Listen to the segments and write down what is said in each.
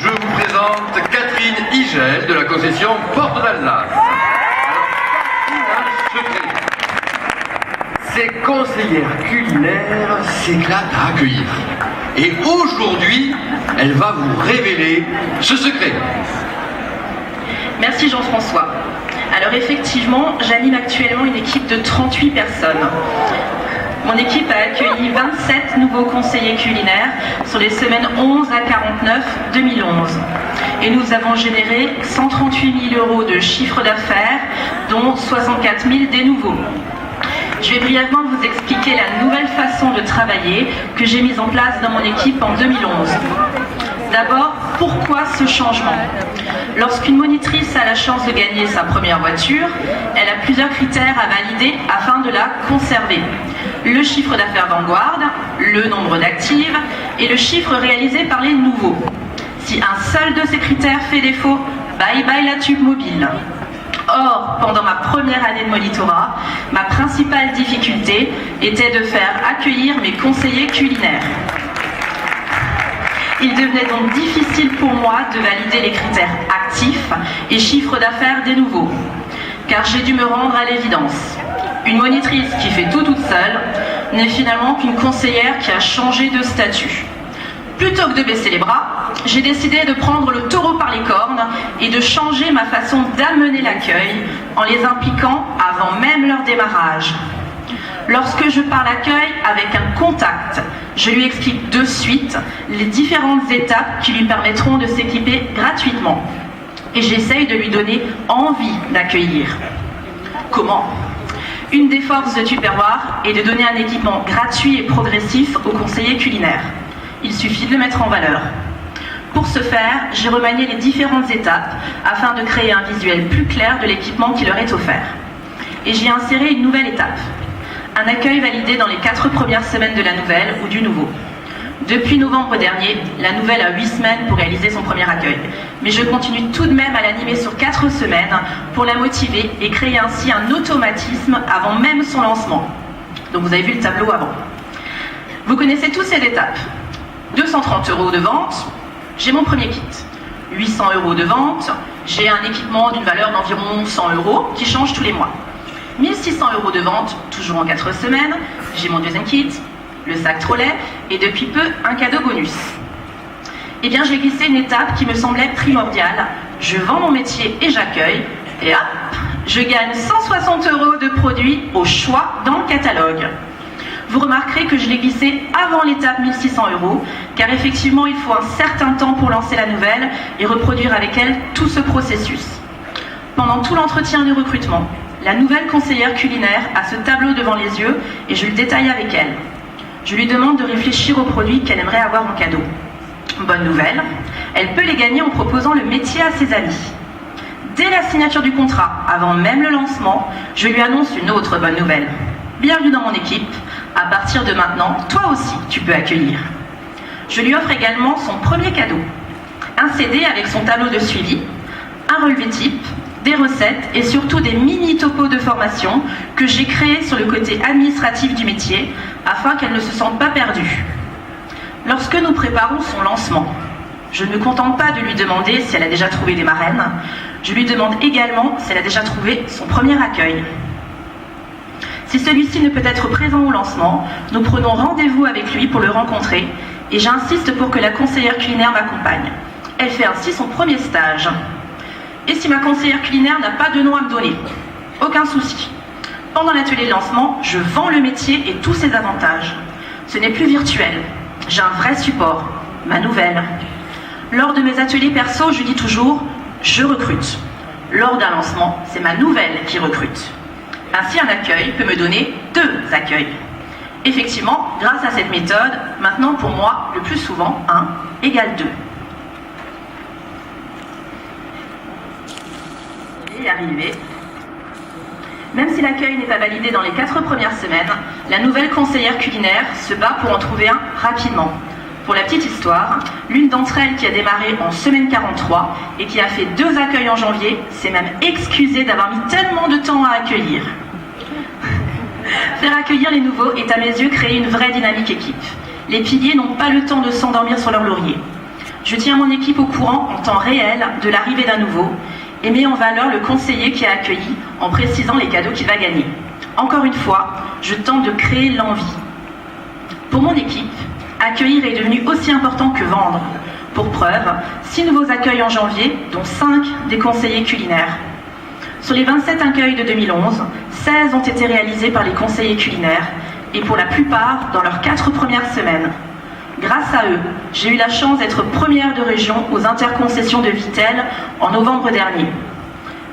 je vous présente Catherine Igel de la concession Porte d'Alsace. Alors, Catherine a un secret. Ses conseillères culinaires s'éclatent à accueillir. Et aujourd'hui, elle va vous révéler ce secret. Merci Jean-François. Alors effectivement, j'anime actuellement une équipe de 38 personnes. Mon équipe a accueilli 27 nouveaux conseillers culinaires sur les semaines 11 à 49 2011. Et nous avons généré 138 000 € de chiffre d'affaires, dont 64 000 des nouveaux. Je vais brièvement vous expliquer la nouvelle façon de travailler que j'ai mise en place dans mon équipe en 2011. D'abord, pourquoi ce changement? Lorsqu'une monitrice a la chance de gagner sa première voiture, elle a plusieurs critères à valider afin de la conserver. Le chiffre d'affaires Vanguard, le nombre d'actives et le chiffre réalisé par les nouveaux. Si un seul de ces critères fait défaut, bye bye la tube mobile. Or, pendant ma première année de monitorat, ma principale difficulté était de faire accueillir mes conseillers culinaires. Il devenait donc difficile pour moi de valider les critères actifs et chiffre d'affaires des nouveaux, car j'ai dû me rendre à l'évidence. Une monitrice qui fait tout toute seule n'est finalement qu'une conseillère qui a changé de statut. Plutôt que de baisser les bras, j'ai décidé de prendre le taureau par les cornes et de changer ma façon d'amener l'accueil en les impliquant avant même leur démarrage. Lorsque je parle accueil avec un contact, je lui explique de suite les différentes étapes qui lui permettront de s'équiper gratuitement. Et j'essaye de lui donner envie d'accueillir. Comment? Une des forces de Tupperware est de donner un équipement gratuit et progressif aux conseillers culinaires. Il suffit de le mettre en valeur. Pour ce faire, j'ai remanié les différentes étapes afin de créer un visuel plus clair de l'équipement qui leur est offert. Et j'y ai inséré une nouvelle étape. Un accueil validé dans les 4 premières semaines de la nouvelle ou du nouveau. Depuis novembre dernier, la nouvelle a 8 semaines pour réaliser son premier accueil. Mais je continue tout de même à l'animer sur 4 semaines pour la motiver et créer ainsi un automatisme avant même son lancement. Donc vous avez vu le tableau avant. Vous connaissez tous ces étapes. 230 € de vente, j'ai mon premier kit. 800 € de vente, j'ai un équipement d'une valeur d'environ 100 € qui change tous les mois. 1600 € de vente, toujours en 4 semaines, j'ai mon deuxième kit, le sac Trolley et depuis peu un cadeau bonus. Eh bien j'ai glissé une étape qui me semblait primordiale. Je vends mon métier et j'accueille et hop, je gagne 160 € de produits au choix dans le catalogue. Vous remarquerez que je l'ai glissé avant l'étape 1600 €, car effectivement il faut un certain temps pour lancer la nouvelle et reproduire avec elle tout ce processus. Pendant tout l'entretien du recrutement, la nouvelle conseillère culinaire a ce tableau devant les yeux et je le détaille avec elle. Je lui demande de réfléchir aux produits qu'elle aimerait avoir en cadeau. Bonne nouvelle, elle peut les gagner en proposant le métier à ses amis. Dès la signature du contrat, avant même le lancement, je lui annonce une autre bonne nouvelle. Bienvenue dans mon équipe, à partir de maintenant, toi aussi tu peux accueillir. Je lui offre également son premier cadeau, un CD avec son tableau de suivi, un relevé type, des recettes et surtout des mini-topos de formation que j'ai créés sur le côté administratif du métier afin qu'elle ne se sente pas perdue. Lorsque nous préparons son lancement, je ne me contente pas de lui demander si elle a déjà trouvé des marraines, je lui demande également si elle a déjà trouvé son premier accueil. Si celui-ci ne peut être présent au lancement, nous prenons rendez-vous avec lui pour le rencontrer et j'insiste pour que la conseillère culinaire m'accompagne. Elle fait ainsi son premier stage. Et si ma conseillère culinaire n'a pas de nom à me donner? Aucun souci. Pendant l'atelier de lancement, je vends le métier et tous ses avantages. Ce n'est plus virtuel. J'ai un vrai support, ma nouvelle. Lors de mes ateliers perso, je dis toujours « je recrute ». Lors d'un lancement, c'est ma nouvelle qui recrute. Ainsi, un accueil peut me donner 2 accueils. Effectivement, grâce à cette méthode, maintenant pour moi, le plus souvent, 1 égale 2. Et arrivé. Même si l'accueil n'est pas validé dans les 4 premières semaines, la nouvelle conseillère culinaire se bat pour en trouver un rapidement. Pour la petite histoire, l'une d'entre elles qui a démarré en semaine 43 et qui a fait 2 accueils en janvier s'est même excusée d'avoir mis tellement de temps à accueillir. Faire accueillir les nouveaux est à mes yeux créer une vraie dynamique équipe. Les piliers n'ont pas le temps de s'endormir sur leur laurier. Je tiens mon équipe au courant en temps réel de l'arrivée d'un nouveau et mets en valeur le conseiller qui a accueilli en précisant les cadeaux qu'il va gagner. Encore une fois, je tente de créer l'envie. Pour mon équipe, accueillir est devenu aussi important que vendre. Pour preuve, 6 nouveaux accueils en janvier, dont 5 des conseillers culinaires. Sur les 27 accueils de 2011, 16 ont été réalisés par les conseillers culinaires et pour la plupart dans leurs 4 premières semaines. Grâce à eux, j'ai eu la chance d'être première de région aux interconcessions de Vittel en novembre dernier.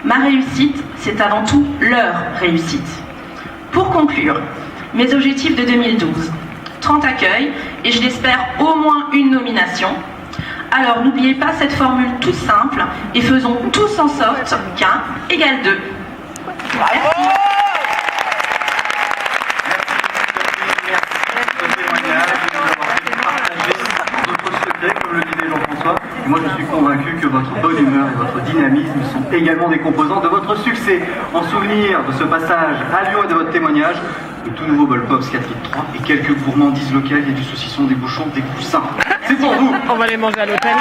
Ma réussite, c'est avant tout leur réussite. Pour conclure, mes objectifs de 2012, 30 accueils et je l'espère au moins une nomination. Alors n'oubliez pas cette formule tout simple et faisons tous en sorte qu'un égale 2. Merci. Comme le disait Jean-François, et moi je suis convaincu que votre bonne humeur et votre dynamisme sont également des composants de votre succès. En souvenir de ce passage à Lyon et de votre témoignage, le tout nouveau bol Pops 4 litres 3 et quelques gourmandises locales, il y a du saucisson, des bouchons, des coussins. C'est pour vous. On va les manger à l'hôtel.